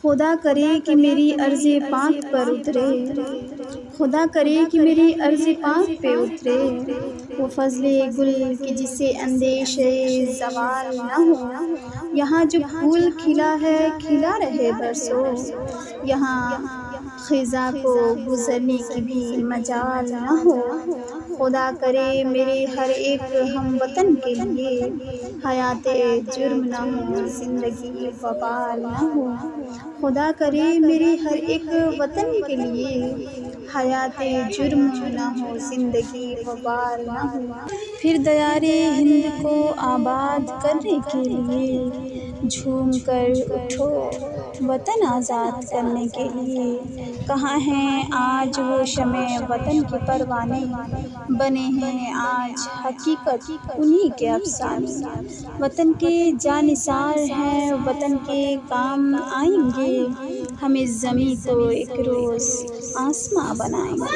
خدا کرے کہ میری عرض پاک پر اترے، خدا کرے کہ میری عرض پاک پہ اترے، وہ فضل گل کہ جسے اندیشے زوال نہ ہو، یہاں جو پھول کھلا ہے کھلا رہے برسوں، یہاں خزاں کو گزرنے کی بھی مجال نہ ہو۔ خدا کرے میرے ہر ایک ہم وطن کے لیے حیات جرم نہ ہو، زندگی وبال نہ ہو۔ خدا کرے میرے ہر ایک وطن کے لیے حیات جرم نہ ہو، زندگی وبال نہ ہو۔ پھر دیار ہند کو آباد کرنے کے لیے جھوم کر اٹھو، وطن آزاد کرنے کے لیے۔ کہاں ہیں آج وہ شمع وطن کے پروانے، بنے ہیں آج حقیقت انہی کے افسانے۔ وطن کے جانثار ہیں، وطن کے کام آئیں گے، ہم اس زمیں کو ایک روز آسماں بنائیں گے۔